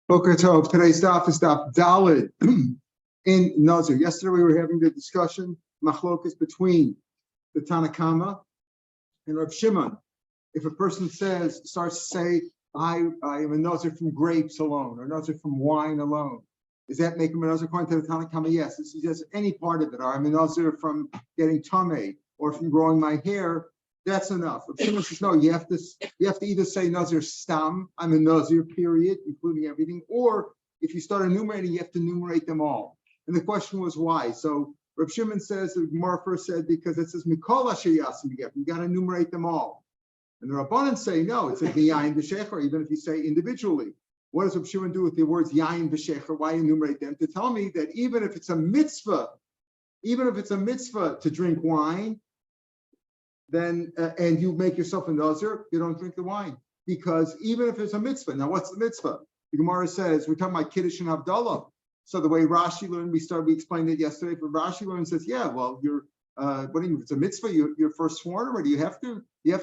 Boker Tov. Today's daf is daf Daled in Nizir. Yesterday we were having the discussion machlokas between the Tanakama and Rav Shimon. If a person starts to say, I am a Nizir from grapes alone, or Nizir from wine alone, does that make him a Nizir according to the Tanakama? Yes. This is just any part of it. Or I'm a Nizir from getting tamei or from growing my hair. That's enough. Rav Shimon says, no, you have to either say Nazir Stam, I'm a Nazir, period, including everything, or if you start enumerating, you have to enumerate them all. And the question was why. So Rav Shimon says, the Gemara first said, because it says Mikol Asher Yasim, you got to enumerate them all. And the Rabbanan say, no, it says Yayin V'Shecher, even if you say individually. What does Rav Shimon do with the words Yayin V'Shecher? Why enumerate them? To tell me that even if it's a mitzvah to drink wine, then and you make yourself a nazir, you don't drink the wine, because even if it's a mitzvah. Now, what's the mitzvah? The Gemara says we're talking about Kiddush and Havdalah. So the way Rashi learned, we explained it yesterday. But Rashi learned says, yeah, well, you're what do you mean? If it's a mitzvah, you're first sworn already. You have to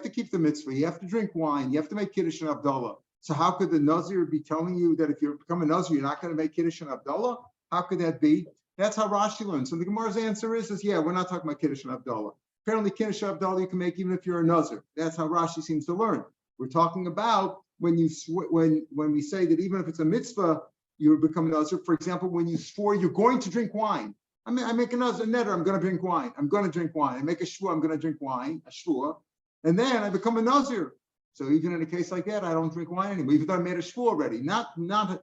keep the mitzvah. You have to drink wine. You have to make Kiddush and Havdalah. So how could the nazir be telling you that if you become a nazir, you're not going to make Kiddush and Havdalah? How could that be? That's how Rashi learned. So the Gemara's answer is yeah, we're not talking about Kiddush and Havdalah. Apparently, Kiddush Havdalah you can make even if you're a Nazir. That's how Rashi seems to learn. We're talking about when we say that even if it's a mitzvah, you become a Nazir. For example, when you swore you're going to drink wine. I make a Nazir netter, I'm going to drink wine. I'm going to drink wine. I make a shvur, I'm going to drink wine, a shvur, and then I become a Nazir. So even in a case like that, I don't drink wine anymore. Even though I made a shvur already, not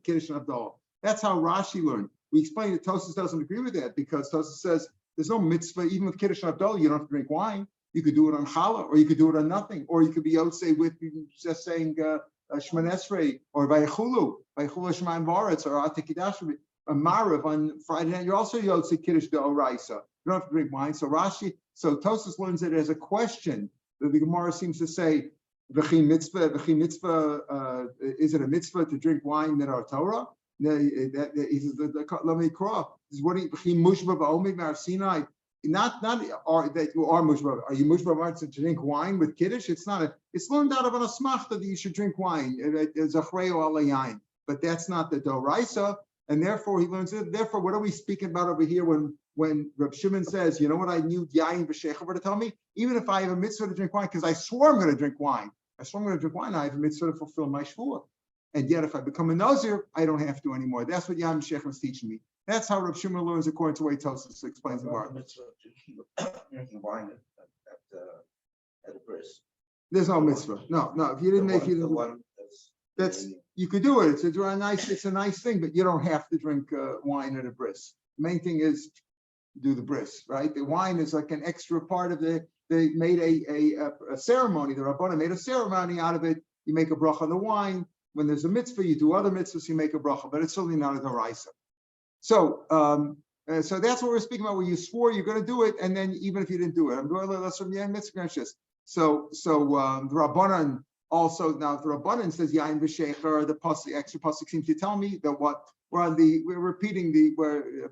Kiddush Havdalah. That's how Rashi learned. We explained that Tosas doesn't agree with that because Tosas says, there's no mitzvah, even with Kiddush and Havdalah, you don't have to drink wine. You could do it on challah, or you could do it on nothing, or you could be yotzei with just saying Shemon Esrei, or Vayechulu Shemaim Varetz, or Atikidash, a Marav on Friday night. You're also yotzei Kiddush D'Oraisa. You don't have to drink wine. So Tosas learns it as a question that the Gemara seems to say, V'chi mitzvah, is it a mitzvah to drink wine that are Torah? Let me cross. Is what he mushba ba'omid ma'arsinai. Not that you are mushba. Are you mushba to drink wine with kiddush? It's not. It's learned out of an asmachta that you should drink wine. Zachreo alayayin. But that's not the doraisa, and therefore he learns it. Therefore, what are we speaking about over here when Rav Shimon says, you know what I knew yayin v'shecher to tell me? Even if I have a mitzvah to drink wine, because I swore I'm going to drink wine. I have a mitzvah to fulfill my shvur. And yet, if I become a Nazir, I don't have to anymore. That's what Yam Shecher is teaching me. That's how Rav Shimon learns according to the way Tosas explains the Gemara. Drinking wine at a bris. There's no mitzvah. No. If you didn't, that's you could do it. It's a nice thing, but you don't have to drink wine at a bris. The main thing is do the bris, right? The wine is like an extra part of the. They made a ceremony. The Rabbanan made a ceremony out of it. You make a bracha on the wine. When there's a mitzvah, you do other mitzvahs, you make a bracha, but it's certainly not a deraisa. So that's what we're speaking about, where you swore you're going to do it, and then even if you didn't do it, I'm doing less from the mitzvah. So the Rabbanan also, now if the Rabbanan says Yain v'Shecher, the extra pasuk seems to tell me that we're repeating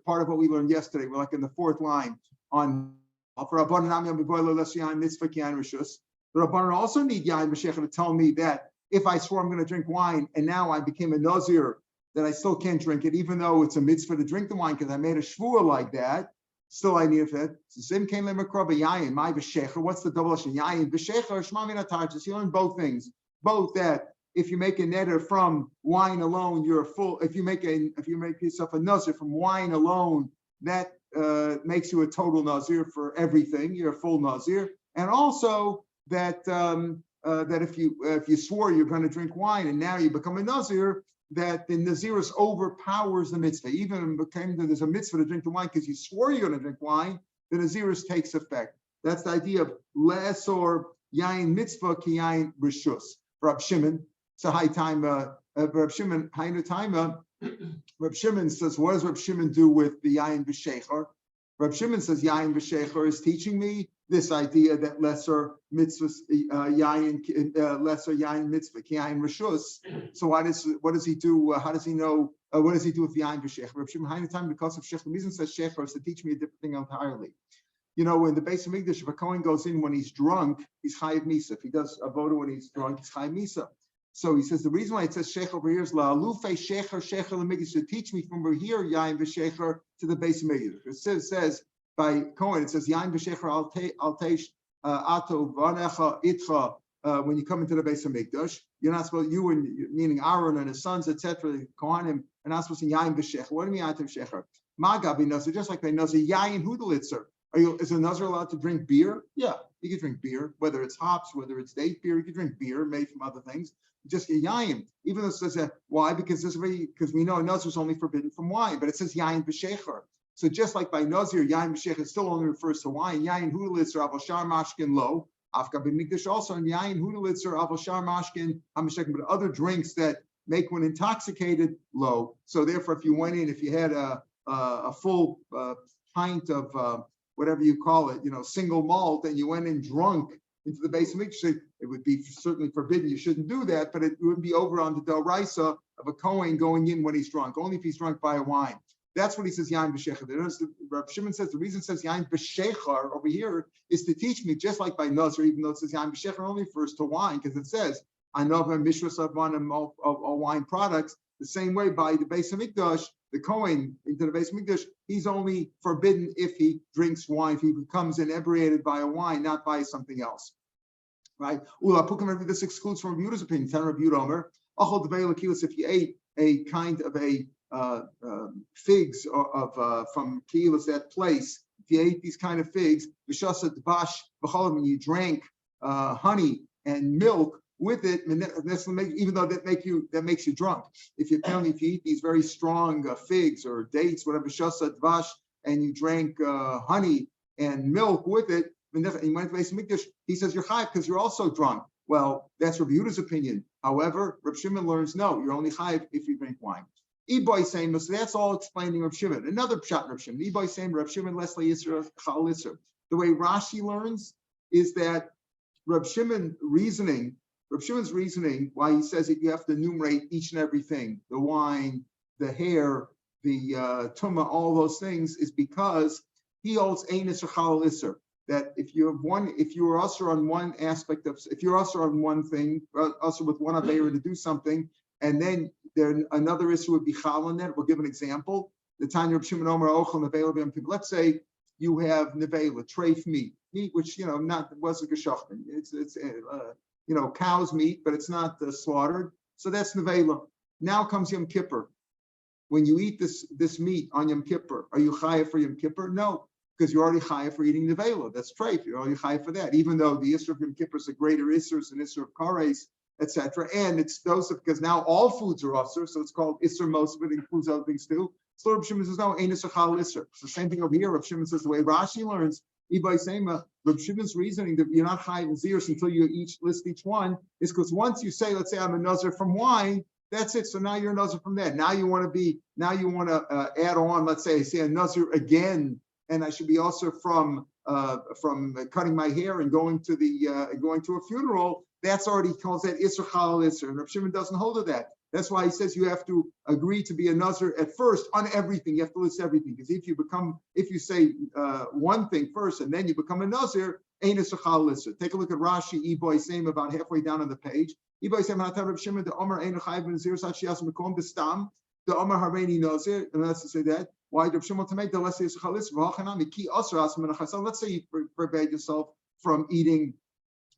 part of what we learned yesterday. We're like in the fourth line on for Rabbanan mitzvah kiyan rishus. The Rabbanan also need Yain v'Shecher to tell me that if I swore I'm going to drink wine and now I became a Nazir, that I still can't drink it, even though it's a mitzvah to drink the wine because I made a shvur like that, still I need it. So Sim came yayin, my v'shecher. What's the double lashon? Yayin v'shecher, shma min hatarchus. You learn both things. Both that if you make a neder from wine alone, you're full. If you make yourself a Nazir from wine alone, that makes you a total Nazir for everything. You're a full Nazir, and also that. That if you swore you're going to drink wine and now you become a Nazir, that the Nazirus overpowers the mitzvah. Even there's a mitzvah to drink the wine because you swore you're going to drink wine, the Nazirus takes effect. That's the idea of le'esor yain mitzvah ki yain rishus. Rav Shimon, so high time. Rav Shimon, hainu time. Rav Shimon says, what does Rav Shimon do with the yain v'shecher? Rav Shimon says yain v'shecher is teaching me this idea that lesser mitzvahs, lesser yayin mitzvah, yayin rishus. So what does he do? How does he know? What does he do with the yayin v'shecher? Rav Shimon Hainu time because of shecher. The reason says shecher is to teach me a different thing entirely. You know, in the base of Mikdash, if a Kohen goes in when he's drunk, he's chayiv misa. If he does avoda when he's drunk, he's chayiv misa. So he says the reason why it says shecher over here is la'alufe shecher l'migdash, to teach me from over here yayin v'shecher to the base of Mikdash. It says by Cohen, it says yayin v'shecher al teish ato v'anecha itcha. When you come into the base of Mikdash, you're not supposed, you and meaning Aaron and his sons, etc., Kohanim, are not supposed to yayin v'shecher. What do you mean yayin v'shecher? Magabi nazir, just like by nazir yayin hudelitzer. Is a nazir allowed to drink beer? Yeah, you can drink beer, whether it's hops, whether it's date beer. You can drink beer made from other things. Just yayin, even though it says why? Because we know nazir is only forbidden from wine, but it says yayin v'shecher. So just like by nazir, yayin v'shecher still only refers to wine. Yayin hudelitzer avoshar mashkin lo. Afka b'mikdash also, and yayin hudelitzer avoshar mashkin hamishekin, but other drinks that make one intoxicated low. So therefore, if you went in, if you had a full pint of whatever you call it, single malt, and you went in drunk into the base of Mikdash, it would be certainly forbidden. You shouldn't do that, but it would be over on the doraisa of a Kohen going in when he's drunk, only if he's drunk by a wine. That's what he says, yayin b'shecher. Rav Shimon says the reason it says yayin b'shecher over here is to teach me, just like by nazir, even though it says yayin b'shecher only refers to wine, because it says anova mishras of wine products. The same way by the base of Mikdash, the Kohen into the base of Mikdash, he's only forbidden if he drinks wine, if he becomes inebriated by a wine, not by something else. Right? This excludes from Yehuda's opinion. Ten Rabbi Yehuda Omer, if you ate a kind of a figs from Kilas, that place, if you ate these kind of figs, and you drank honey and milk with it, even though that makes you drunk. If you eat these very strong figs or dates, whatever, dvash, and you drank honey and milk with it, and you went to base Mikdash, he says you're chayav because you're also drunk. Well, that's Rabbi Yehuda's opinion. However, Rav Shimon learns no, you're only chayav if you drink wine. Iboy saying, so that's all explaining Rav Shimon. Another pshat Rav Shimon. Iboy saying Rav Shimon Leslie Yisra Chal Yisra. The way Rashi learns is that Rav Shimon's reasoning, why he says that you have to enumerate each and everything, the wine, the hair, the tumah, all those things, is because he holds ein isser chal isser. That if you're usher on one aspect of, if you're usher on one thing, usher with one aveira to do something, and then another issue would be chal on that. We'll give an example. The Tanya Reb Shimon Omer Ochel Nevela. Let's say you have nevela, treif meat, which wasn't geshachtin. It's cow's meat, but it's not slaughtered. So that's nevela. Now comes Yom Kippur. When you eat this meat on Yom Kippur, are you chayav for Yom Kippur? No, because you're already chayav for eating nevela. That's treif. You're already chayav for that. Even though the issur of Yom Kippur is a greater issur than issur of kares, etc. And it's those because now all foods are usher, so it's called issur. Most of it includes other things too. So Rav Shimon says no, ain't issur chal issur. It's the same thing over here. Rav Shimon says the way Rashi learns. Ibay Sema, Rav Shimon's reasoning that you're not chayav naziros until you list each one is because once you say, let's say I'm a nazir from wine, that's it. So now you're a nazir from that. Now you want to add on. Let's say a nazir again, and I should be also from cutting my hair and going to a funeral. That's already calls that Isser Chal Isser. And Rav Shimon doesn't hold to that. That's why he says you have to agree to be a Nazir at first on everything. You have to list everything. Because if you say one thing first and then you become a Nazir, ain't Isser Chal Isser. Take a look at Rashi, Iboy Same, about halfway down on the page. Iboy Same, Rav Shimon, the Omer Ein Chayiv Nazir, Sachias Mekom, the Stam, the Omer Hareini Nazir, and let's say that. Why Rav Shimon to make the less Isser Chal Isser? Ki Asr Asman Chasam. Let's say you forbade yourself from eating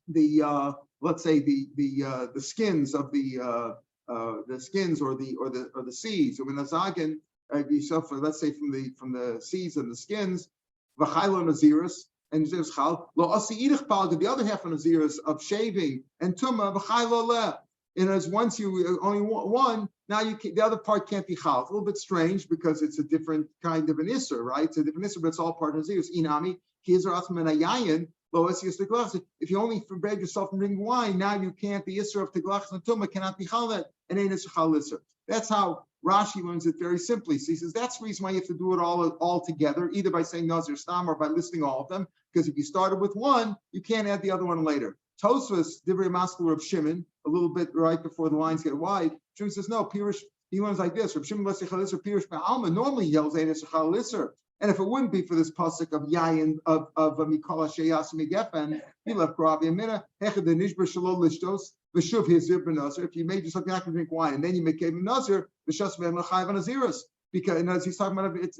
the let's say the skins of the skins or the seeds. So when Azagan yourself, let's say from the seeds and the skins, v'chaylo naziris and naziris chal lo asi idich pal. The other half of naziris of shaving and tumah v'chaylo le. And as once you only want one, now the other part can't be chal. It's a little bit strange because it's a different kind of an isser, right? It's a different isser, but it's all part of naziris. Inami kizer atman ayayin. If you only forbade yourself from drinking wine, now you can't. The isser of teglachas and tumah cannot be chalet and ain't isser chal isser. That's how Rashi learns it very simply. So he says that's the reason why you have to do it all together, either by saying nazir stam or by listing all of them. Because if you started with one, you can't add the other one later. Tosfos divrei maskul of Shimon, a little bit right before the lines get wide. Shimon says no. Pirush, he learns like this. Rav Shimon l'sei chal isser pirush ba'alma normally yells ain't isser chal isser. And if it wouldn't be for this pasuk of yayin of mikol sheyas migefen, he left Rabbi Amina hechad the nishbar shalol lishtos. V'shuv hizir b'nazir. If you made yourself you're not going to drink wine, and then you became a nazir, v'shas v'emlachayiv anaziris. Because as he's talking about it,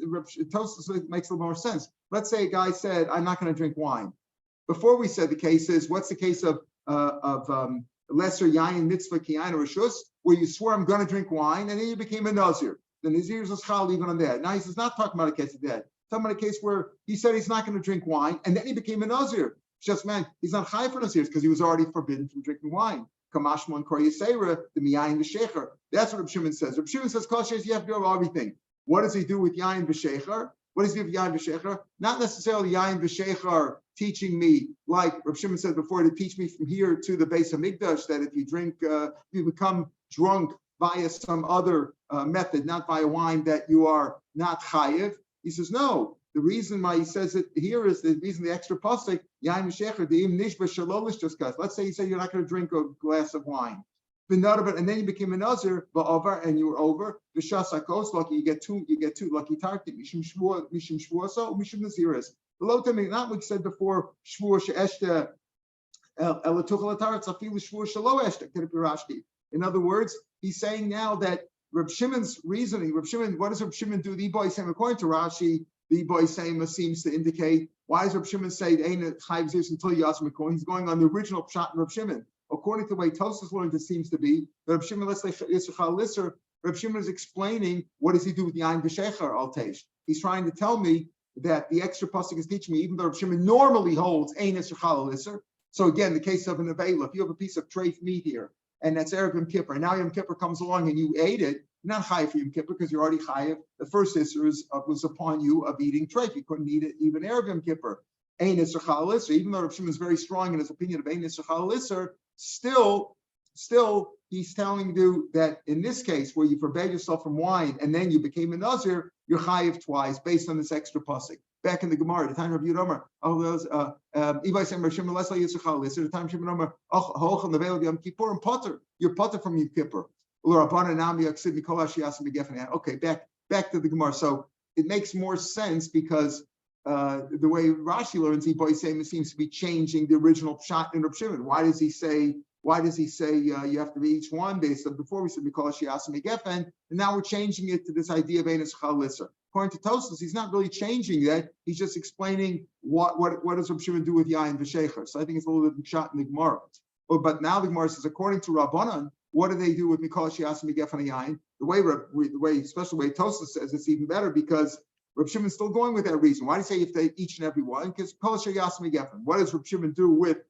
Tosfos makes a little more sense. Let's say a guy said, "I'm not going to drink wine." Before we said the case is, what's the case of lesser yayin mitzvah kiyayin or rishus, where you swore I'm going to drink wine, and then you became a nazir. The nazir is a schal even on that. Now he says not talking about a case of that. Talking about a case where he said he's not going to drink wine, and then he became a nazir. Just man, he's not high for nazirs because he was already forbidden from drinking wine. Kamashmon koyesera the miyayin v'shecher. That's what Rav Shimon says. Rav Shimon says kosher you have to do everything. What does he do with yayin v'shecher? What does he do with yayin v'shecher? Not necessarily yayin v'shecher teaching me, like Rav Shimon said before, to teach me from here to the base of Mikdash, that if you drink, you become drunk via some other method, not via wine, that you are not chayiv. He says, no. The reason why he says it here is the reason the extra pasuk, yayin v'shecher, the im nishba shalolish just because. Let's say you say you're not going to drink a glass of wine. And then you became a nazir, and you were over. V'shasakos, lucky you get two lucky target. Mishum shvuasa, mishum naziris. Below to me, not what we said before. Shvua she'eshta elatuchal ataretz afilu shvua shelo eshta. In other words, he's saying now that Reb Shimon's reasoning. Reb Shimon, what does Reb Shimon do? The boy saying according to Rashi, the boy saying seems to indicate. Why does Reb Shimon say ain't chayv zis until you ask McCoy? He's going on the original pshat in Reb Shimon. According to the way Tosfos learned, it seems to be that Reb Shimon, let's say Yisachar Lisser, Reb Shimon is explaining what does he do with the Yain B'Shecher Alteish. He's trying to tell me that the extra pasuk is teaching me, even though Reb Shimon normally holds Ein Yisachar Lisser. So again, the case of an Avela, if you have a piece of treif meat here, and that's Erev Yom Kippur, and now Yom Kippur comes along and you ate it, you're not chayiv for Yom Kippur because you're already chayiv. The first issur was upon you of eating treif. You couldn't eat it even Erev Yom Kippur. Ein Yisachar Lisser, even though Reb Shimon is very strong in his opinion of Ein Yisachar Lisser, still, he's telling you that in this case, where you forbade yourself from wine and then you became a nazir, you're chayiv twice based on this extra pasuk. Back in the Gemara, the time of Yud Omer, Ibai saying Rav Shimon Lesla Yitzchak Lisser, the time Shimon Omer, Hochel Nevel of Yom Kippur and Potter, you're Potter from Yom Kippur. Okay, back to the Gemara. So it makes more sense because the way Rashi learns, Ibai saying seems to be changing the original pshat in Rav Shimon. Why does he say you have to be each one based on before we said because she asked me gefen, and now we're changing it to this idea of Enes Chalisser. According to Tosfos, he's not really changing that. He's just explaining what does Rav Shimon do with Yain V'Shecher. So I think it's a little bit shot in the Gemara. But now the Gemara says, according to Rabbanan, what do they do with Mikol Shias Megefen Yain? The way, especially the way Tosfos says, it's even better because Rav Shimon's still going with that reason. Why do you say if they each and every one? Because Kol Shias Megefen. What does Rav Shimon do with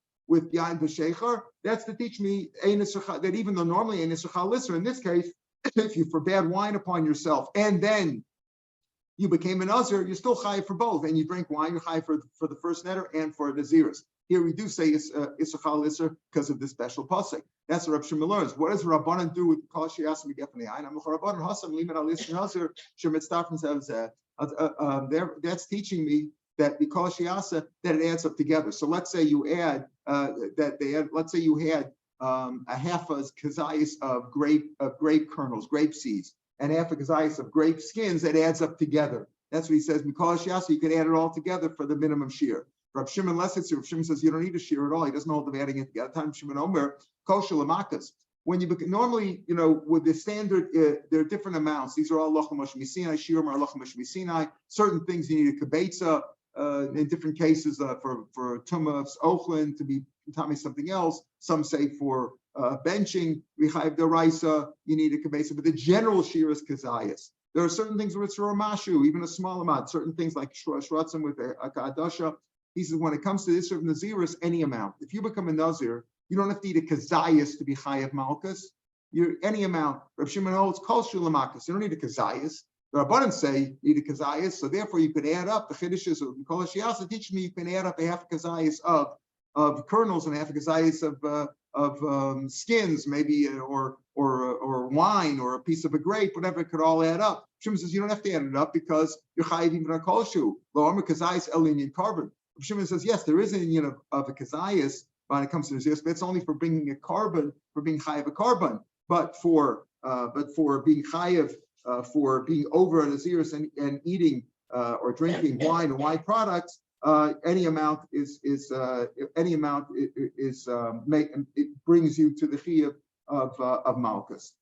Yain V'Shecher? That's to teach me that even though normally Ein Yisachar Lisser, in this case, if you forbade wine upon yourself and then you became a nazir, you're still chayiv for both. And you drink wine, you're chayiv for the first netter and for the naziris. Here we do say Yisachar Lisser because of this special pasuk. That's what Rav Shimon learns. What does Rabbanan do with Kol Shias Megefen Yain? Rabbanan Hasam Liman Al Lisser Nazir Shemitzdafim says that's teaching me that because Shiasa, that it adds up together. So let's say you add let's say you had a half a kazayas of grape kernels, grape seeds, and half a kazayas of grape skins, that adds up together. That's what he says. Because Shiasa, you can add it all together for the minimum shear. Rav Shimon Lesser, Rav Shimon says you don't need a shear at all. He doesn't hold them adding it together. Time Shimon Omer, kosher lamakas. When you normally, with the standard, there are different amounts. These are all lochem Moshe Sinai, Shiur are lochem Moshe Sinai. Certain things you need a kibetza. In different cases, for tumah ochlin to be tummy something else. Some say for benching richayiv deraisa you need a kibetza, but the general shear is kazayas. There are certain things where it's ramashu, even a small amount. Certain things like shratzim with a kadasha. He says when it comes to this of naziris, any amount. If you become a nazir, you don't have to eat a kazayas to be chayav malchus. You're any amount. Rav Shimon holds kol shulamakas. You don't need a kazayas. The Rabbanan say you need a kazayas, so therefore you could add up the chiddushes of Mikol Shiasa. Teach me you can add up a half a kazayas of kernels and half a kazayas of skins, maybe or wine or a piece of a grape, whatever. It could all add up. Shimon says you don't have to add it up because you're chayiv even on kol shu. Lo amar kazayas el inyan carbon. Shimon says yes, there is an inyan of a kazayas when it comes to naziris, but it's only for bringing a carbon, for being chayiv a carbon, but for being chayiv. For being over a naziris and eating or drinking wine and wine products, any amount it brings you to the chiyuv of malchus.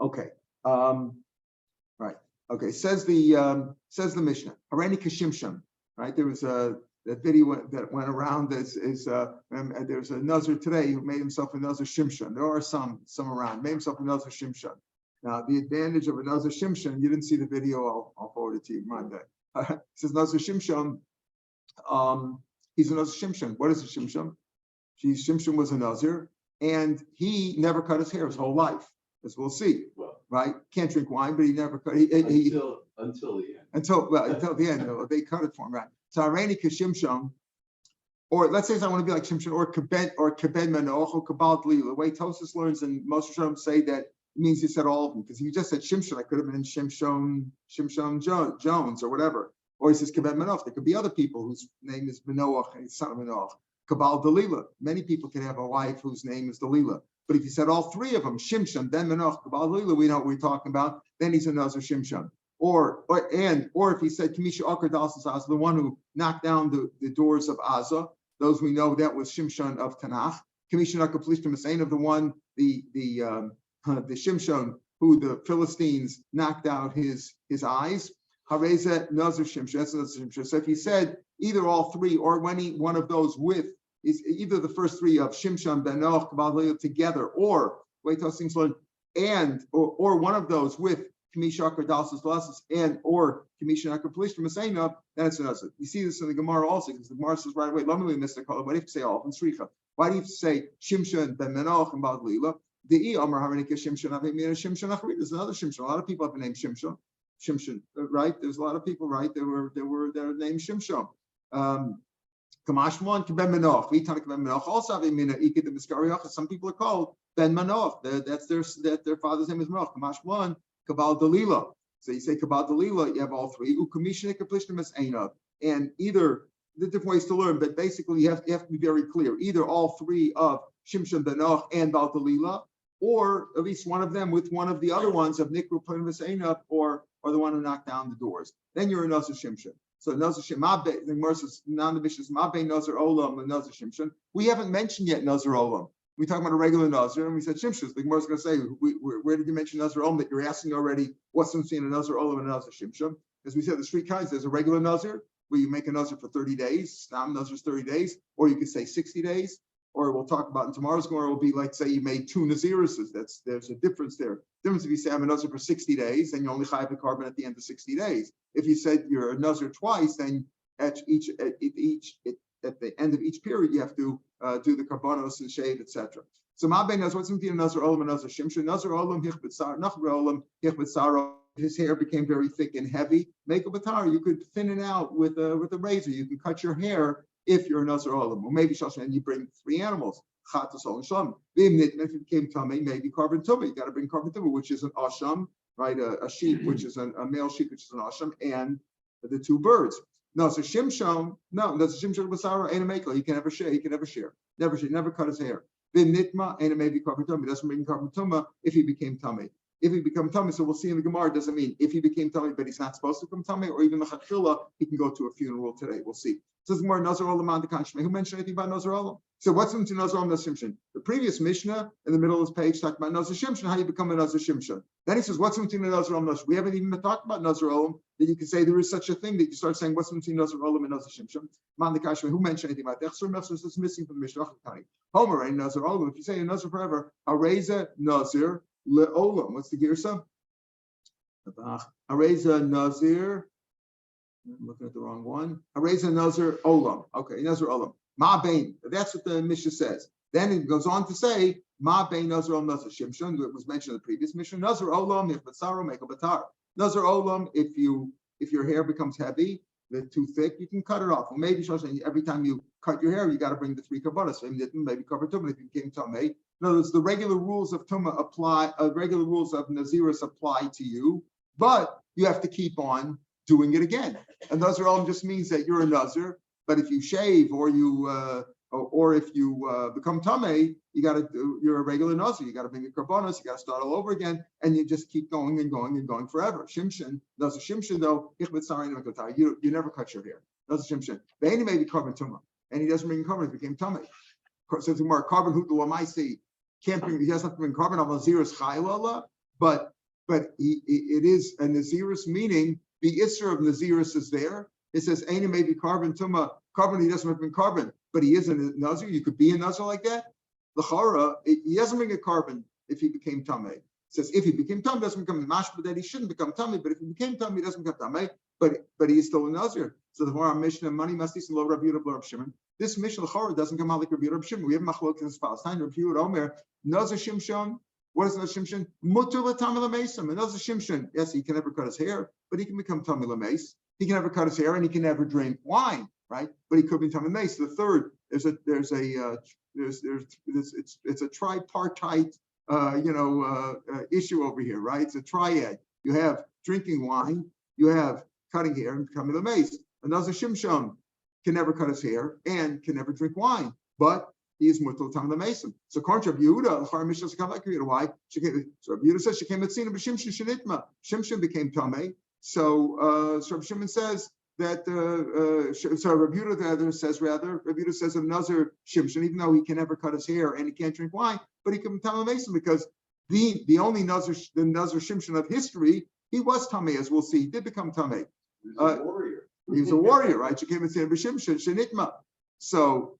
Okay. Right. Okay. Says the Mishnah. Hareni kashimsham. Right. There was a video that went around. There's a Nuzir today who made himself a Nuzir Shimshon. There are some around. Made himself a Nuzir Shimshon. Now the advantage of a Nuzir Shimshon, you didn't see the video. I'll forward it to you Monday. It says Nuzir Shimshon. He's a Nuzir Shimshon. What is a Shimshon? Shimshon was a Nuzir, and he never cut his hair his whole life, as we'll see. Well, right? Can't drink wine, but he never cut. Until the end. Until the end, they cut it for him, right? So Areni Kashimshon, or let's say I want to be like Shimshon, or Kabed Manoch, or Kabal Dli. The way Tosas learns and most Rishonim say that it means he said all of them, because if you just said Shimshon, I could have been Shimshon Jones or whatever. Or he says Kabed Manoch. There could be other people whose name is Manoach and he's son of Manoach. Kabal Dalila. Many people can have a wife whose name is Dalila. But if you said all three of them, Shimshon, then Manoach, Kabal Dalila, we know what we're talking about. Then he's another Shimshon. Or if he said Kamisha Akar Dalsas Asa, the one who knocked down the doors of Asa, those we know that was Shimshon of Tanakh. Kamisha Akar Plishtim Asain of the one the Shimshon who the Philistines knocked out his eyes. Hareza Nazir Shimshon. That's Nazir Shimshon. So if he said either all three, or one of those with is either the first three of Shimshon, Benoch, Kabbalah together, or wait till things learn, or one of those with Kamishak or Dalsas Lasas and or Kamishak or Polish from Asena, then it's another. You see this in the Gemara also, because the Gemara says right away, Lamali Mr. Kala, why do you have to say all from Sricha? Why do you have to say Shimshon, Ben Menoch, and Bad Lila? The Amar Haranika Shimshon, Shimshon Achri. There's another Shimshon. A lot of people have the name Shimshon. Shimshon, right? There's a lot of people, right? They were named Shimshon. Kamashmon Ben Menoch. We talk about Menoch. Also have the Miskariach. Some people are called Ben Menoch. That's their father's name is Menoch. Kamashmon Kabal Dalila. So you say Kabal Dalila, you have all three. And either the different ways to learn, but basically you have to be very clear. Either all three of Shimshon Benoch and Bal Dalila, or at least one of them with one of the other ones of Nikru Punimus Einab, or the one who knocked down the doors. Then you're a Nazir Shimshon. So Nazir Shimshon, the Gemara says, non-the-Mishnah, Mabe Nazir Olam and Nazir Shimshon. We haven't mentioned yet Nazir Olam. We talk about a regular Nazir, and we said Shimshon. The Gemara is going to say, where did you mention Nazir Olam? That you're asking already, what's the between a Nazir Olam and a Nazir Shimshon? As we said, there's three kinds. There's a regular Nazir, where you make a Nazir for 30 days. Stam Nazir's 30 days, or you could say 60 days. Or we'll talk about in tomorrow's Gemara will be like, say you made two Naziruses. There's a difference there. Difference if you say I'm a Nazir for 60 days, then you only chayav the carbon at the end of 60 days. If you said you're a Nazir twice, then at the end of each period you have to do the karbanos and shave, etc. So Ma'abei Nazir, what's between a Nazir Olam and Nazir Shimshon? Nazir Olam hichbet sar, Nachber Olam hichbet sar. His hair became very thick and heavy. Make a batar. You could thin it out with a razor. You can cut your hair if you're a Nazir Olam, or maybe Shashan, and you bring three animals. Chatas Olam Sham. If it became tummy, maybe carbon tummy. You got to bring carbon tummy, which is an asham, right? A sheep, which is a male sheep, which is an asham, and the two birds. No, so Shimshon, no, that's Shimshon Basara, ain't a makel. He can never share. Never cut his hair. Then Nitma, ain't a maybe carbon tummy. He doesn't bring carbon tummy if he became tummy. If he become tummy, so we'll see in the Gemara, doesn't mean if he became tummy, but he's not supposed to become tummy, or even the Chachila, he can go to a funeral today. We'll see. Says more Nazar Olam on the Kanshme. Who mentioned anything about Nazar Olam? So what's into Nazar Olam Nazar Shimshon? The previous Mishnah in the middle of this page talked about Nazar Shimshon, how you become a Nazar Shimshon. Then he says, what's between the Nazar Olam Nazar? We haven't even talked about Nazar Olam, that you can say there is such a thing that you start saying what's between Nazar Olam and Nazar Shimshon. Man the Kanshme, who mentioned anything about that? It's missing from the Mishnah. Homer ain't Nazar Olam. If you say a Nazar forever, Areza Nazir le'olam. What's the girsa? Areza Nazir. I'm looking at the wrong one. Hareza Nazir Olam. Okay, Nazir Olam. Ma Bain. That's what the Mishnah says. Then it goes on to say, Ma Bain Nazir Olam Nazir Shimshon. It was mentioned in the previous Mishnah. Nazir Olam, if Batsaro, make a batar. Nazir Olam, if your hair becomes heavy, they're too thick, you can cut it off. Well, maybe every time you cut your hair, you got to bring the three kabbalas. Maybe cover tumah if you became tamei. In other words, the regular rules of tumah apply. Regular rules of Nazirus apply to you, but you have to keep on doing it again. And Nazir Olam just means that you're a Nazir, but if you shave or if you become Tameh, you're a regular Nazir. You got to bring the Karbonos, you got to start all over again, and you just keep going and going and going forever. Shimshon, Nazir Shimshon though, you never cut your hair. Nazir Shimshon. Ve'eni may be carbon tumah, and he doesn't bring carbon, it became tummy. So it's more carbon who the lamaisi can't bring. He doesn't bring carbon of Nazirus Chaylala, but it is a Nazirus, meaning the Isser of Nazirus is there. It says Aini may be carbon tumah, carbon he doesn't bring carbon, but he is a Nazir. You could be a Nazir like that. L'chara, he doesn't bring a carbon if he became tamei. It says if he became tamei, doesn't become mashma, that he shouldn't become tamei. But if he became tamei, he doesn't become tamei. But he is still a Nazir. So the Gemara Mishnah money must be low Rav Yehuda Rav Shimon. This Mishnah l'chara doesn't come out like Rav Yehuda Rav Shimon. We have machlokes in Palestine. Rav Yehuda Omer Nazir Shimshon. What is Nazir Shimshon? Mutar l'tamei l'meisam. And Nazir Shimshon, yes, he can never cut his hair, but he can become tamei l'meis. He can never cut his hair, and he can never drink wine, right? But he could be tamei l'meis. The third, it's a tripartite issue over here, right? It's a triad. You have drinking wine, you have cutting hair, and becoming the mace. Another Shimshon can never cut his hair and can never drink wine, but he is mutal tam the mason. So according to Rav Yehuda, the Char Mishnah come like Yehuda. Why? So Rav Yehuda says she came at Sina b'Shimshon shenitma. Shimshon became tamei. So Rav Shimon says that. So Rav Yehuda says Rav Yehuda says another Shimshon, even though he can never cut his hair and he can't drink wine, but he can become a mason because the only Nazir Shimshon of history, he was tamei, as we'll see. He did become tamei. He was a warrior. He was a warrior, right? She came and said b'Shimshon shenitma. So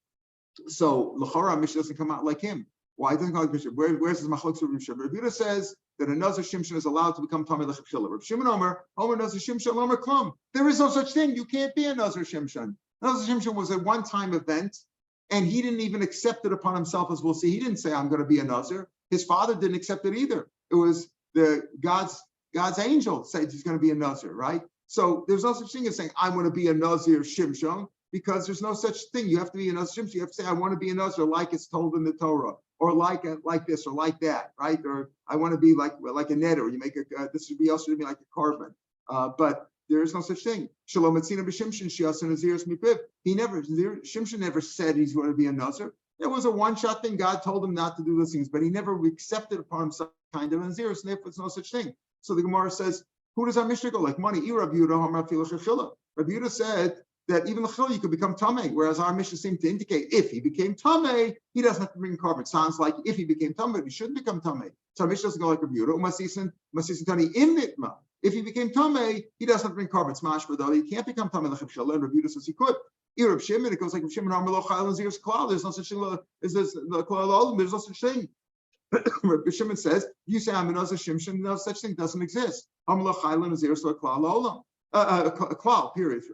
l'chara Mishnah doesn't come out like him. Why doesn't come out like Mishnah? Where's his machlokes of Rav Shimon? Rav Yehuda says that another Shimshon is allowed to become tamei l'chapshila. Rav Shimon Omer Nazir Shimshon Omer Klum. There is no such thing. You can't be a Nazir Shimshon. Nazir Shimshon was a one-time event, and he didn't even accept it upon himself, as we'll see. He didn't say, "I'm going to be a Nazir." His father didn't accept it either. It was God's angel said he's going to be a Nazir, right? So there's no such thing as saying, "I want to be a Nazir Shimshon," because there's no such thing. You have to be a Nazir Shimshon. You have to say, "I want to be a Nazir," like it's told in the Torah, or like this, or like that, right? Or I want to be like a netter. You make this would be also to be like a carbon, but there is no such thing. Shalom etzina b'Shimshon shiasan naziris mipiv. Shimshon never said he's going to be a Nazir. It was a one-shot thing. God told him not to do those things, but he never accepted upon himself kind of naziris, and therefore it's no such thing. So the Gemara says, who does our Mishnah go like money? Rav Yehuda said that even l'chil you could become tamei, whereas our Mishnah seemed to indicate if he became tamei, he doesn't have to bring carbon. It sounds like if he became tamei, he shouldn't become tamei. So our Mishnah doesn't go like Rav Yehuda. Umasisin tani im nitma. If he became tamei, he doesn't have to bring carbon. Smash, but though he can't become tamei l'chil, and Rav Yehuda says he could. Rav Shimon, it goes like Rav Shimon Amar Chayil and Zir's klal. There's no such thing. There's no such thing. Rav Shimon says, you say I'm a Nazir Shimshon, no such thing doesn't exist. Amar Chayil and Zir's klal klal. Period.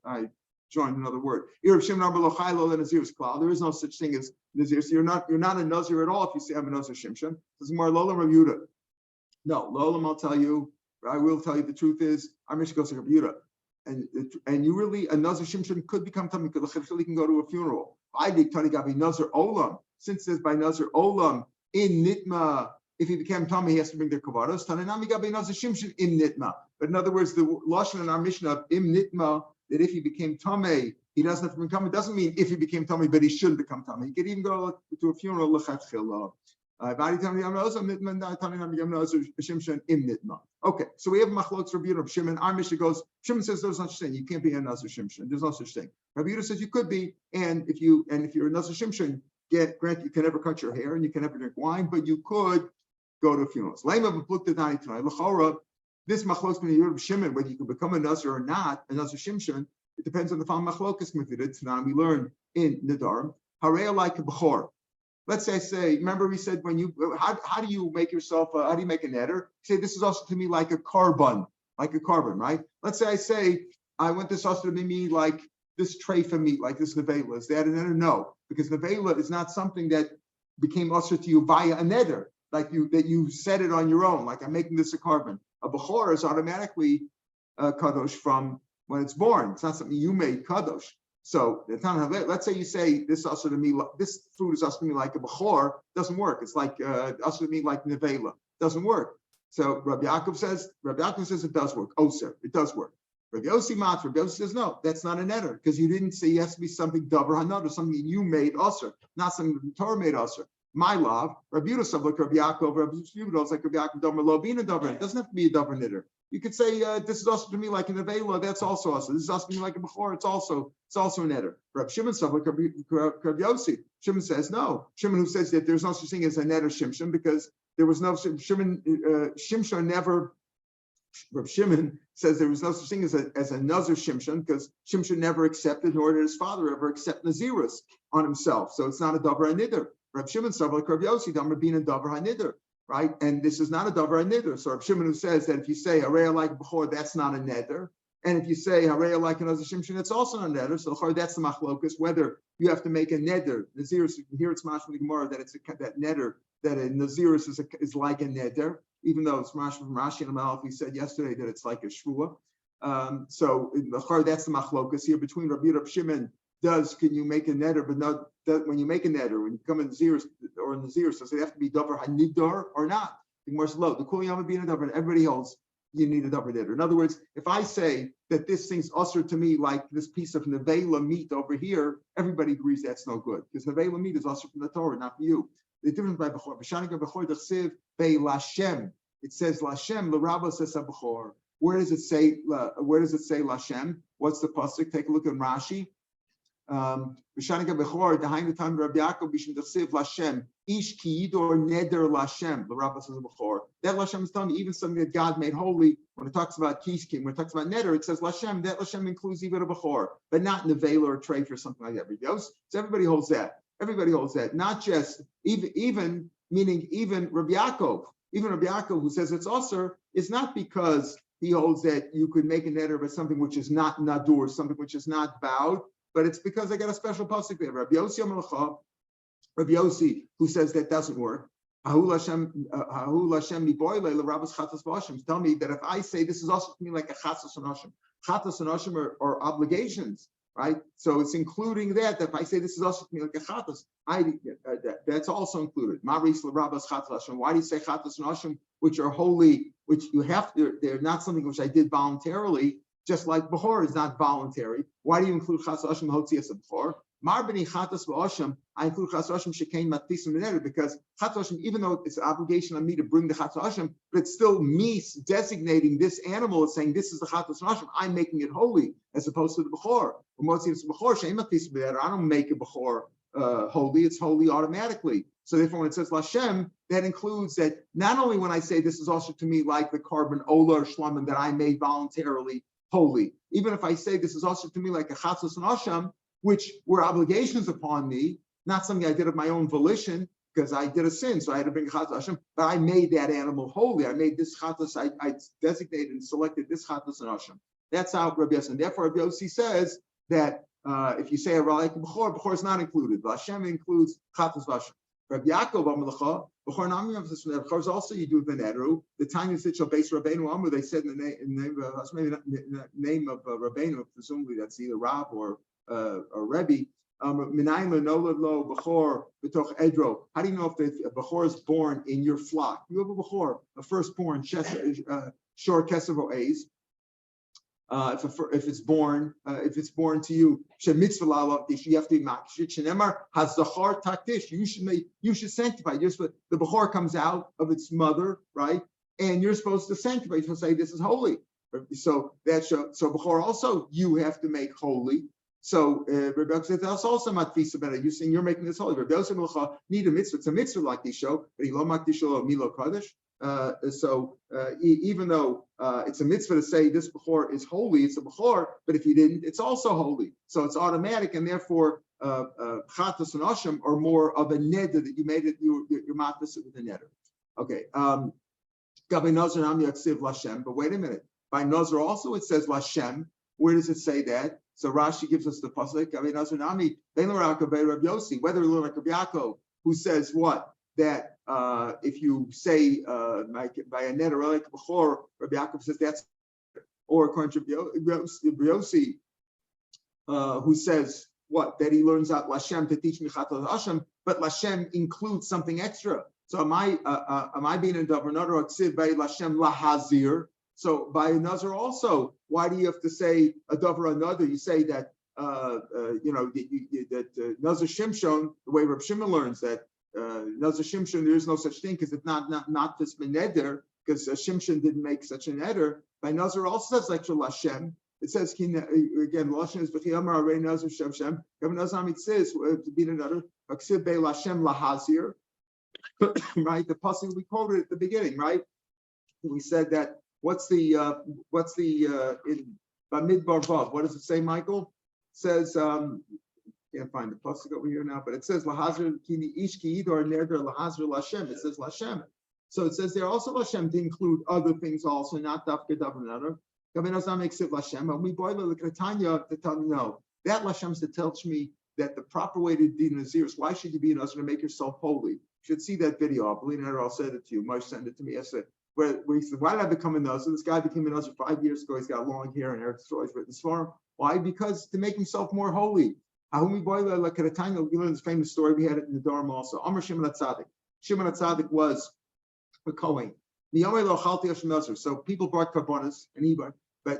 I joined another word. Rav Shimon Amar Chayil and Zir's klal. There is no such thing as Nazir. So you're not a Nazir at all if you say I'm a Nazir Shimshon. This is more Lolam Rav Yehuda. No, Lolam, I will tell you the truth is our Mishnah goes to Rav Yehuda. And you really, a Nazir Shimshon could become tamei because he can go to a funeral. I did Tani Gabi Nazir Olam. Since there's by Nazir Olam in Nitma, if he became tamei, he has to bring their kavados. Tananami Gabi Nazir Shimshon in Nitma. But in other words, the lashon in our Mishnah of im Nitma, that if he became tamei, he doesn't have to become. It doesn't mean if he became tamei, but he should become tamei. He could even go to a funeral l'chatchila. Okay, so we have machlokes Rabbi Yehuda Rav Shimon. Our Mishnah goes, Shimon says there's no such thing. You can't be a Nazir Shimshon. There's no such thing. Rabbi Yehuda says you could be, and if you're a Nazir Shimshon, granted you can never cut your hair and you can never drink wine, but you could go to funerals. This machlokes Rabbi Yehuda Rav Shimon, whether you can become a Nazir or not, a Nazir Shimshon, it depends on the following machlokes. We learn in Nedarim. Harei like a bechor. Let's say, remember we said how do you make yourself, how do you make a netter? Say, this is also to me like a carbon, right? Let's say I want this also to be like this tray for meat, like this nevela. Is that a netter? No, because nevela is not something that became usher to you via a netter, that you set it on your own, like I'm making this a carbon. A bechor is automatically kadosh from when it's born. It's not something you made kadosh. So let's say you say this also to me, this food is also to me like a bechor, doesn't work. It's like also to me like nevela, doesn't work. So Rabbi Yaakov says it does work. Oser, it does work. Rabbi Yossi says no, that's not a netter because you didn't say it has to be something davar hanad or something you made oser, not something the Torah made oser. My love, Rabbi Yehuda said like Rabbi Yaakov, Rabbi Yehuda like Rabbi Yaakov, Domer Lo Bina Domer. It doesn't have to be a Domer knitter. You could say this is also to me like an Avela, that's also also. This is also to me like a Bechor, it's also a netter. Rabbi Shimon said like Rabbi Yossi. Shimon says no. Shimon who says that there's no such thing as a netter Shimshon because there was no Shimon Shimshon never. Rav Shimon says there was no such thing as a Nazir Shimshon because Shimshon never accepted, nor did his father ever accept Nazirus on himself. So it's not a Davar HaNidr. Rav Shimon said like Rav Yossi, Damar being a Davar HaNidr, right? And this is not a Davar HaNidr. So Rav Shimon who says that if you say Hareya like Bechor, that's not a Neder. And if you say Hareya like a Nazir Shimshon, it's also not a Neder. So that's the Machlokus, whether you have to make a Neder. Nazirus, here it's Mashma the Gemara that it's that Neder, that a Nazirus is like a Neder. Even though it's Rashi from Rashi and Amalek, we said yesterday that it's like a shvua. So that's the machlokas here between Rabbi Rav Shimon. Can you make a neder? But not when you make a neder, when you come in Nazir or Nazir, so they have to be davar hanidar or not. The Gemara says, "Lo, the kuliyama being a davar." Everybody holds you need a davar neder. In other words, if I say that this thing's usher to me like this piece of nevela meat over here, everybody agrees that's no good because nevela meat is usher from the Torah, not for you. The difference by Bechor, B'shanika Bechor Dachsiv Bei Lashem. It says Lashem. The Rabbah says Bechor. Where does it say? Lashem? What's the pasuk? Take a look at Rashi. B'shanika Bechor Dahain the time Rabbi Yaakov B'shem Dachsiv Lashem Ish Ki Yidor Neder Lashem. The Rabbah says Bechor. That Lashem is telling me even something that God made holy. When it talks about Kishkim, when it talks about Neder, it says Lashem. That Lashem includes even a Bechor, but not Nevela or Treif or something like that. So everybody holds that. Everybody holds that, not just even meaning even Rabbi Yaakov, who says it's usher, is not because he holds that you could make a neder of something which is not nadur, something which is not vowed, but it's because I got a special pasuk there. Rabbi Yossi, who says that doesn't work. Tell me that if I say this is also to me like a chatzos and oshim are obligations. Right, so it's including that. If I say this is also like a chatas, that's also included. Maris l'rabas chatas. Why do you say chatas and ashim, which are holy, which you have to? They're not something which I did voluntarily. Just like Bechor is not voluntary. Why do you include chatas ashim hotzias of Bechor? Marbani chatas v'ashim. I include chatas ashim shekain matfisim neder because chatas ashim, even though it's an obligation on me to bring the chatas ashim, but it's still me designating this animal as saying this is the chatas ashim. I'm making it holy as opposed to the Bechor. I don't make a Bechor holy; it's holy automatically. So therefore, when it says Lashem, that includes that not only when I say this is also to me like the carbon ola or shlamim that I made voluntarily holy, even if I say this is also to me like a chatzos and asham, which were obligations upon me, not something I did of my own volition because I did a sin, so I had to bring chatzos asham, but I made that animal holy. I made this chatzos. I designated and selected this chatzos and asham. That's how Rabbi Yossi. Therefore, Rabbi Yossi says that if you say a like Bechor is not included. Hashem includes chatas v'ashem. Rabbi Yaakov Amalecha Bechor nami of this Bechor is also you do the nedru. The time is it shall base Rabbeinu Amru. They said in the name of Rabbeinu. Presumably that's either Rav or Rebbe. Minayim nolad lo Bechor b'toch edro. How do you know if the Bechor is born in your flock? You have a Bechor, a firstborn, shor kesav o eis. If it's born to you, you have to be makshit. Shenemar hazachar taktish. You should sanctify. The Bechor comes out of its mother, right? And you're supposed to sanctify. You're supposed to say this is holy. So Bechor also you have to make holy. So Rebbe says that's also matfisa better. You're saying you're making this holy. Rebbe says need a mitzvah. It's a mitzvah like this show, but he lo makdisho milo kadosh. Even though it's a mitzvah to say this Bechor is holy, it's a Bechor, but if you didn't, it's also holy. So it's automatic, and therefore chatas and asham are more of a neder that you made it, you're matfis with a neder. Okay. Gabi Nazir Am Yaksiv Lashem, but wait a minute. By Nazir also it says Lashem. Where does it say that? So Rashi gives us the pasuk. Gabi Nazir Nami Beilaraka Bei Rabbi Yossi. Whether like Rabbi Yaakov, who says what? That if you say by a neder like Bechor, Rabbi Yaakov says that's, or according to Rabbi Yossi, who says what? That he learns out Lashem to teach me Chatos Hashem, but Lashem includes something extra. So am I being a davar neder or ksiv by Lashem lahazir? So by another also, why do you have to say a davar another? You say that that Nazir Shimshon, the way Rav Shimon learns that Nazir Shimshon, there is no such thing because it's not this meneder, because Shimshon didn't make such an eder. By Nazir also says like Lashem. It says again, Lashem is B'chiyamar Arei Nazir Shem Shem. Kevin Nazamit says to be another Aksib Be Lashem Lahazir. Right, the pasuk we quoted at the beginning, right? We said that what's the in Bamidbar Vav? What does it say, Michael? It says can't find the pasuk over here now, but it says Lahazir Kini Ishki or Nerder Lahazir Lashem. It says Lashem. So it says there also Lashem to include other things also, not Dafka Davanada. Kevin Nazam makes it Lashem. And we boil the Tanya to tell me no. That Lashem is to tell me that the proper way to be Nazir is why should you be a Nazir to make yourself holy? You should see that video. I believe I'll send it to you. Moshe sent it to me yesterday. Where he said, why did I become a Nazir? This guy became a Nazir 5 years ago. He's got long hair and Eretz Yisrael. He's written this for him. Why? Because to make himself more holy. We learned this famous story. We had it in the Dharm also. Amar Shimon HaTzadik. Shimon HaTzadik was a Kohen. So people brought karbonas and he brought,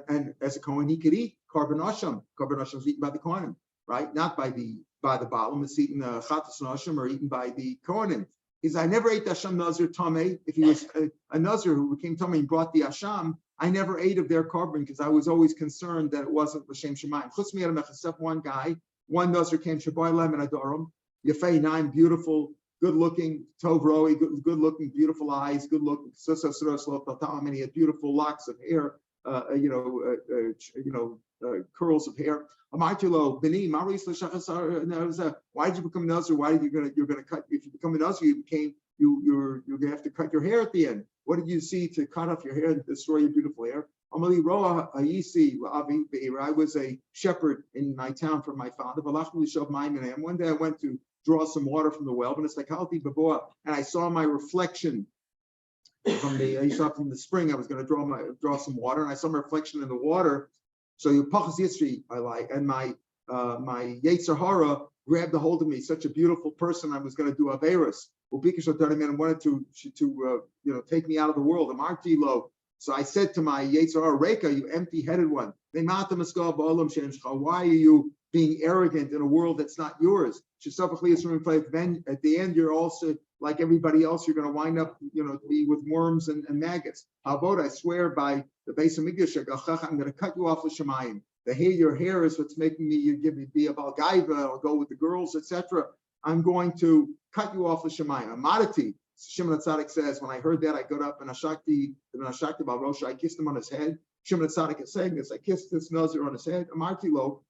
and as a Kohen he could eat carbon asham. Carbon asham is eaten by the Kohanim, right? Not by the Baalim. It's eaten chatas and asham or eaten by the Kohanim. He said, I never ate Asham Nazir Tameh. If he was a Nazir who became Tameh and brought the Asham, I never ate of their carbon because I was always concerned that it wasn't L'Shem Shemayim. Chutz mi adam echasef, one guy, one Nazir came Shaboy Lem and Adoram, Yafei Naim, beautiful, good looking, Tov Roi, good looking, beautiful eyes, good looking, and he had beautiful locks of hair, curls of hair. Why did you become a Nazir? Why did you're gonna cut? If you become a Nazir, you're gonna have to cut your hair at the end. What did you see to cut off your hair and destroy your beautiful hair? I was a shepherd in my town for my father. One day I went to draw some water from the well, and I saw my reflection from the spring. I was going to draw some water, and I saw my reflection in the water. So you pachas yitzri, I like, and my Yetzer Hara grabbed a hold of me. Such a beautiful person. I was going to do averis. And wanted to take me out of the world. So I said to my Yetzer Hara, Reka, you empty-headed one. Why are you being arrogant in a world that's not yours? Then at the end, you're also like everybody else. You're going to wind up, to be with worms and maggots. How about I swear by the base of Mikdash, I'm going to cut you off the Shemayim. Your hair is what's making me be a Balgaiva or go with the girls, etc. I'm going to cut you off the Shemayim. Amadati. Shimon HaTzadik says, when I heard that, I got up and Ashakti Balrosha, I kissed him on his head. Shimon HaTzadik is saying this, I kissed this Nazir on his head. Amarti lo,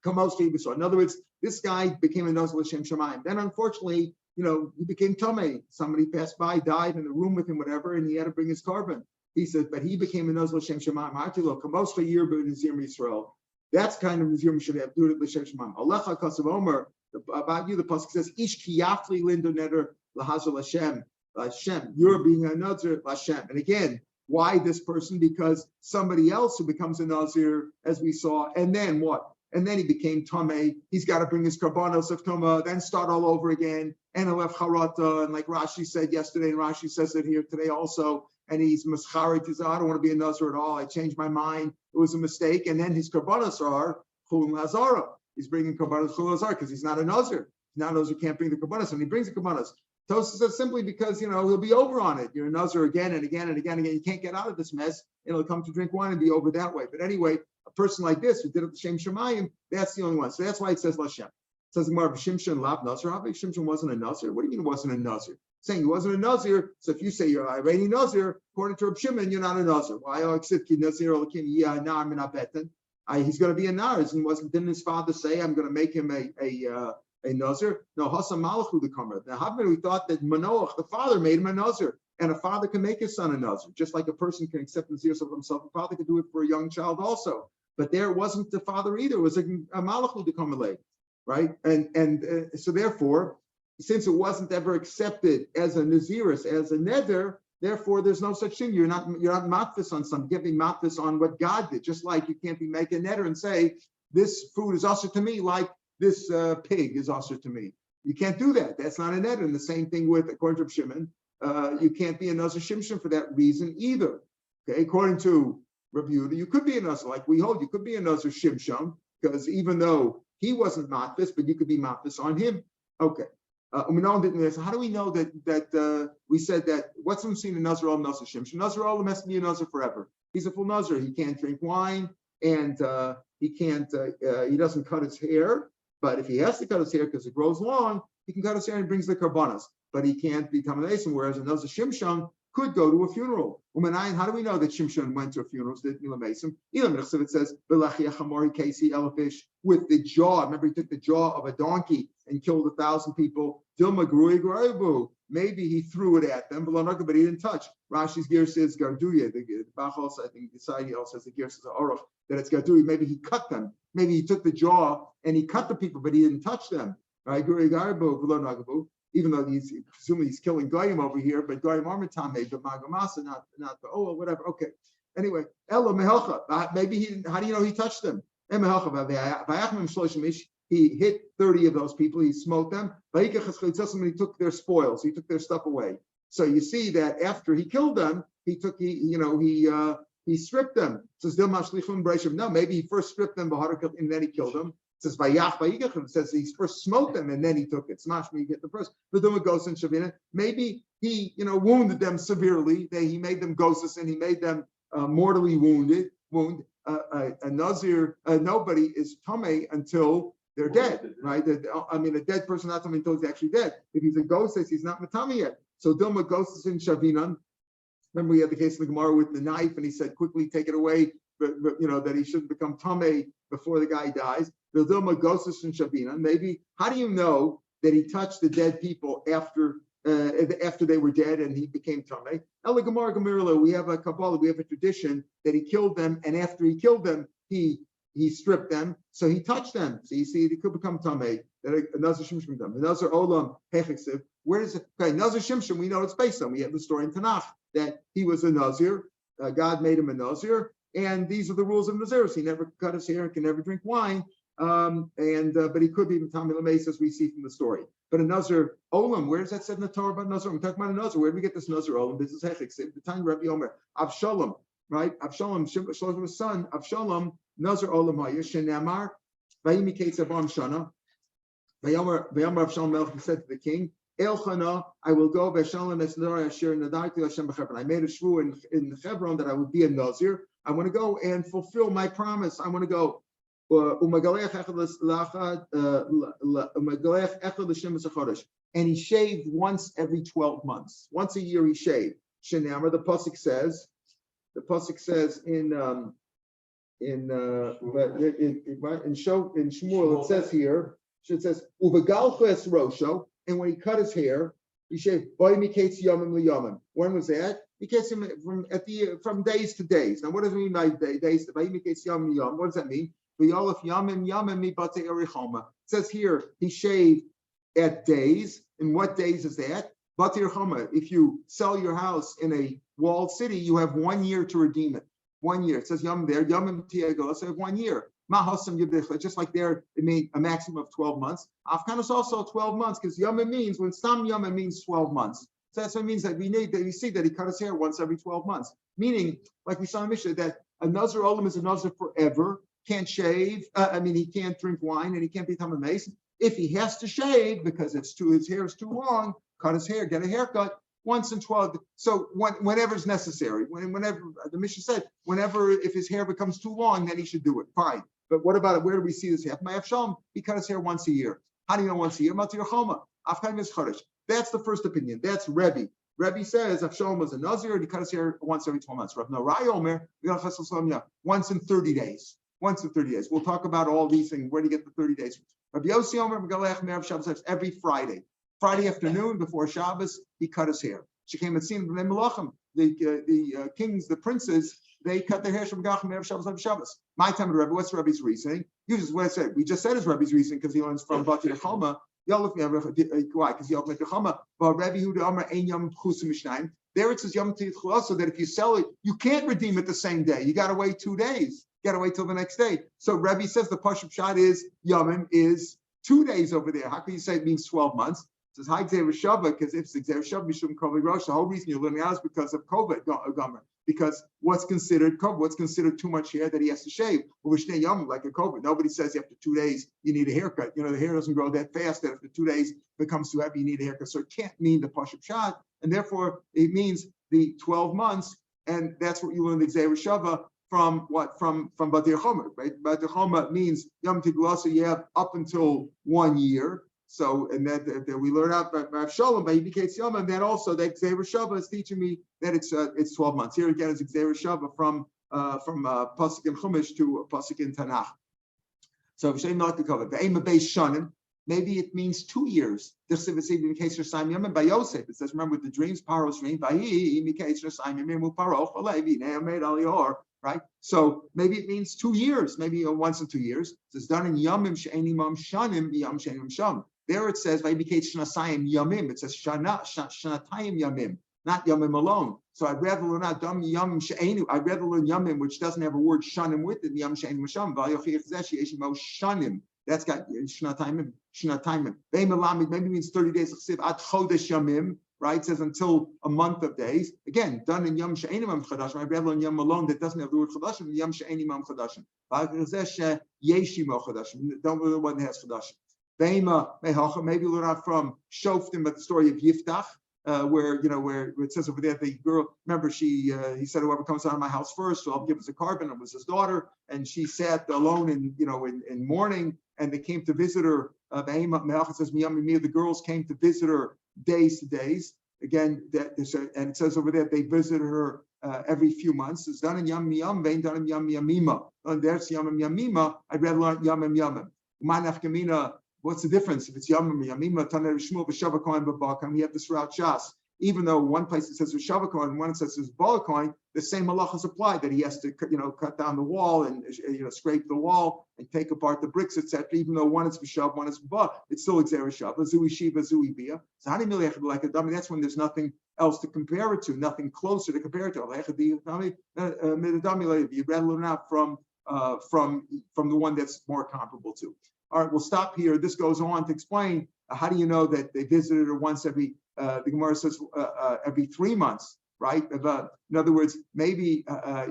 so in other words, this guy became a Nazir L'Shem Shemayim. Then unfortunately, he became Tomei. Somebody passed by, died in the room with him, whatever, and he had to bring his carbon. He said, but he became a Nazir L'Shem Shemayim. Amarti lo, Kamoscha Yir B'Nazir Yisrael. That's kind of Nazir we should have, do it L'Shem Shemayim. Alecha Kasav Omer, about you, the pasuk says, Ish Kiyafli Lindo Neder L'Hazir L'Shem. Hashem, you're being a Nazir Hashem. And again, why this person? Because somebody else who becomes a Nazir, as we saw, and then what? And then he became Tameh. He's got to bring his karbanos of Tumah, then start all over again. And Alef Charata, and like Rashi said yesterday, and Rashi says it here today also. And he's Mascharit, he says, I don't want to be a Nazir at all. I changed my mind. It was a mistake. And then his karbanos are Chul Lazara. He's bringing karbanos Chul Lazara because he's not a Nazir. Now Nazir can't bring the karbanos, and he brings the karbanos. Tosa says simply because he'll be over on it. You're a Nazir again and again and again and again. You can't get out of this mess. It'll come to drink wine and be over that way. But anyway, a person like this who did it L'Shem Shemayim, that's the only one. So that's why it says L'Shem. It says more of Shimshon Lav Nazir. Shimshon wasn't a Nazir. What do you mean it wasn't a Nazir? Saying he wasn't a Nazir. So if you say you're a Iranian Nazir, according to Rav Shimon, you're not a Nazir. Why? He's going to be a Nazir. And didn't his father say, I'm going to make him a Nazir? No, Hasan Malachu the Kamer. Now, we thought that Manoach, the father, made him a Nazir, and a father can make his son a Nazir, just like a person can accept Nazir of himself. A father could do it for a young child also. But there wasn't the father either. It was a Malachu the Kamer, right? And so therefore, since it wasn't ever accepted as a Naziris, as a Neder, therefore there's no such thing. You're not matfis on something. You can't be matfis on what God did. Just like you can't be making a Neder and say this food is also to me like this pig is also to me. You can't do that. That's not a neder. And the same thing with, according to Shimon, you can't be a Nazir Shimshon for that reason either. Okay, according to Rabbi Yehuda, you could be a Nazir, like we hold, you could be a Nazir Shimshon, because even though he wasn't matfis, but you could be matfis on him. Okay. So how do we know that we said that? What's the seen in Nazir Olam Nazir Shimshon? Nazir Olam has to be a Nazir forever. He's a full Nazir. He can't drink wine, and he can't. He doesn't cut his hair. But if he has to cut his hair because it grows long, he can cut his hair and he brings the karbanas. But he can't be Tamanesim, whereas a Nazir Shimshon could go to a funeral. How do we know that Shimshon went to a funeral? It says, with the jaw. Remember, he took the jaw of a donkey and killed 1,000 people. Maybe he threw it at them, but he didn't touch. Rashi's gear says Garduya. The Bach also, I think, the side also says the gear says Aruch, that it's Garduya. Maybe he cut them. Maybe he took the jaw and he cut the people, but he didn't touch them. Right? Even though he's presumably he's killing Goyim over here, but Goyim are Matame, but Magamasa, not the whatever. Okay. Anyway, Ella Mehelcha. Maybe he didn't. How do you know he touched them? He hit 30 of those people. He smote them. And he took their spoils. He took their stuff away. So you see that after he killed them, he stripped them. It says no, maybe he first stripped them and then he killed them. It says it says he first smote them and then he took it. Smash me, get the first. Maybe he wounded them severely. He made them ghosts and he made them mortally wounded. A Nazir, nobody is tamei until they're dead, right? A dead person not tamei until he's actually dead. If he's a ghost, he's not matami yet. So Dilma ghosts in Shavinan. Remember, we had the case of the Gemara with the knife, and he said, quickly take it away, but that he shouldn't become tamei before the guy dies. Dilma ghosts in Shavinan. Maybe, how do you know that he touched the dead people after they were dead and he became tamei? We have a Kabbalah, we have a tradition that he killed them, and after he killed them, he stripped them, so he touched them. So you see, he could become tamei. That Nazir Shimshon them. Nazir Olam Hechiksiv. Where is it? Okay, Nazir Shimshon. We know it's based on. We have the story in Tanakh that he was a Nazir. God made him a Nazir, and these are the rules of Naziris. He never cut his hair and can never drink wine. But he could be Matami Lameis, as we see from the story. But a Nazir Olam, where is that said in the Torah about Nazir? We're talking about a Nazir. Where do we get this Nazir Olam? This is Hechiksiv. The time Rabbi Omer Avshalom, right? Avshalom, Shalom's son, Avshalom, Nazir Olam Haya, Shenamar, Vayimi Ketzavam Shana, Vayomer Avshalom Melech, he said to the king, Elchana, I will go, Vashalom Esnor Asher Nadarti Hashem B'Chevron. I made a shvu in Hebron that I would be a Nazir. I want to go and fulfill my promise. I want to go. And he shaved once every 12 months. Once a year he shaved. Shenamar, the pasuk says in Shmuel, it says here, it says Uvagalches Rosho, and when he cut his hair, he shaved. When was that? He gets him from days to days. Now, what does it mean by days? What does that mean? It says here he shaved at days. And what days is that? If you sell your house in a walled city, you have 1 year to redeem it. 1 year. It says yom there, yom tiago, so 1 year. Just like there, it means a maximum of 12 months. Afghan is also 12 months because yom means, when some yom means 12 months. So that's what it means that we see that he cut his hair once every 12 months. Meaning, like we saw in Mishnah, that a Nazir Olam is a Nazir forever, can't shave, he can't drink wine and he can't become a mason. If he has to shave because his hair is too long, cut his hair, get a haircut once in 12. So whenever it's necessary, whenever the Mishnah said, if his hair becomes too long, then he should do it. Fine. But what about it? Where do we see this happen? My Avshalom, he cut his hair once a year. How do you know once a year? Matir Choma. Afkaim is Chodesh. That's the first opinion. That's Rebbe. Rebbe says Avshalom was a Nazir and he cut his hair once every 12 months. Rav Meir Omer, once in 30 days. Once in 30 days. We'll talk about all these things. Where do you get the 30 days? Rabbi Yossi Omer, every Friday. Friday afternoon before Shabbos, he cut his hair. She came and seen the kings, the princes, they cut their hair from Gachim Erev Shabbos. My time of Rebbe, what's Rebbe's reasoning? Uses what I said. We just said is Rebbe's reasoning because he learns from Bati Choma. Why? Because Yom Choma. But Rebbe Huda Omer Ein Yom Chusim Mishnayim. There it says Yom Tichul, so that if you sell it, you can't redeem it the same day. You got to wait 2 days. You got to wait till the next day. So Rebbe says the Pashup Shad is Yomim is 2 days over there. How can you say it means 12 months? It says High Xer Shabbat, because if it's Xer Shabbat, Mishum Kovi Rosh, the whole reason you're learning out is because of COVID, Gomer. because what's considered kobra? What's considered too much hair that he has to shave? Like a kobra. Nobody says after 2 days you need a haircut. The hair doesn't grow that fast that after 2 days it becomes too heavy, you need a haircut. So it can't mean the pashup shot, and therefore it means the 12 months, and that's what you learn the Gzeira Shava from what? From Batir Chomer, right? Batir Chomer means Yom Tigulasa, you have up until 1 year. So, and that we learn out by Rav Shalom, by Yibiketz Yom, and then also that Gzeira Shava is teaching me that it's 12 months. Here again is Gzeira Shava from Pasuk in Chumash to Pasuk in Tanakh. So V'shem not to cover. The aim of Beis Shanim, maybe it means 2 years. This is in case you're Simon Yom and by Yosef. It says, remember with the dreams, Paro's dream, right? So maybe it means 2 years, maybe once in 2 years. It's done in Yamim She'eni Mam Shanim Yam She'enim Sham. There it says, Vayibiketz Shnasayim Yamim. It says Shanatayim Yamim, not Yamim alone. So I'd rather learn out Yam She'enu. I'd rather learn Yamim, which doesn't have a word Shanim with it, Yam She'enim Sham. Shanim. That's got Shnatayim. Maybe means 30 days of Siv Ad Chodesh Yamim. Right, it says until a month of days. Again, done in Yom She'enim Am Chadashim. I'd rather learn Yom alone that doesn't have the word Chadashim. Yom She'enim Am Chadashim. Yeshim Chadashim. Don't really one that has Chadashim. Maybe learn out from Shoftim, but the story of Yiftach, where it says over there the girl. Remember, he said whoever comes out of my house first, so I'll give us a carbon. It was his daughter, and she sat alone in mourning, and they came to visit her. It says the girls came to visit her days to days. Again, and it says over there they visited her every few months. It's done in Yam Yam, vein done in Yam Yamima. And there's Yam Yamima. I'd rather learn Yam Yamim. Umanaf Kamina. What's the difference if it's Yam Yamima? Taner Shmuel v'Shava Kohen b'Balkan. We have this route Shas. Even though one place it says Shava Kohen, one it says Bala Kohen, the same halachas apply that he has to cut down the wall and scrape the wall and take apart the bricks, etc. Even though one is Vishav, one is Ba, it's still Gzeira Shava, Zui Shiva, Zui Bia. So how do you like a dummy? That's when there's nothing else to compare it to, nothing closer to compare it to. You'd rather learn out from the one that's more comparable to. All right, we'll stop here. This goes on to explain how do you know that they visited her once every. The Gemara says every 3 months, right? In other words, maybe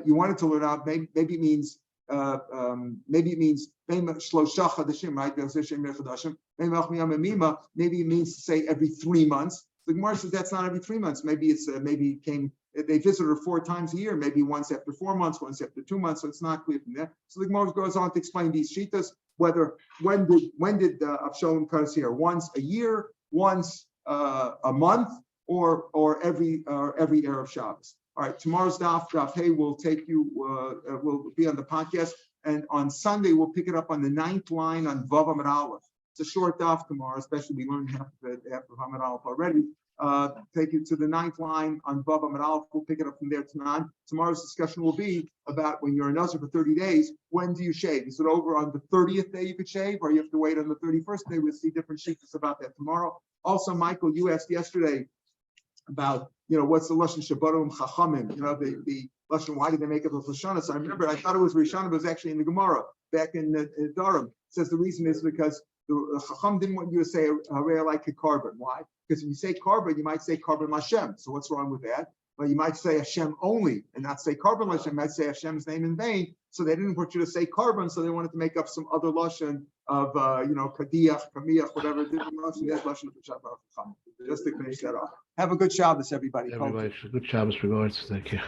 you wanted to learn out. Maybe it means maybe it means right? Maybe it means to say every 3 months. The Gemara says that's not every 3 months. Maybe it's they visited her 4 times a year. Maybe once after 4 months, once after 2 months. So it's not clear from there. So the Gemara goes on to explain these shitas. When did Avshalom cut his hair? Once a year, once a month, or every Erev Shabbos. All right, tomorrow's Daf Hey will take you. Will be on the podcast, and on Sunday we'll pick it up on the 9th line on Vav Amud Aleph. It's a short Daf tomorrow, especially we learned half of it after Amud Aleph already. Take you to the 9th line on Vav Amud Aleph. We'll pick it up from there tonight. Tomorrow's discussion will be about when you're a Nizir for 30 days. When do you shave? Is it over on the 30th day you could shave, or you have to wait on the 31st day? We'll see different sheets about that tomorrow. Also, Michael, you asked yesterday about what's the lashon shabarum chachamim. The lashon. Why did they make it with lashon? So I remember I thought it was Rishon, but it was actually in the Gemara back in Durham. It says the reason is because the chacham didn't want you to say harei like a carbon. Why? Because if you say carbon, you might say carbon Hashem. So what's wrong with that? Well, you might say Hashem only and not say carbon Hashem. You might say Hashem's name in vain. So they didn't want you to say carbon. So they wanted to make up some other lashon of kadiach, kamiach, whatever. Just to finish that off. Have a good Shabbos, everybody. Everybody, good Shabbos regards. Thank you.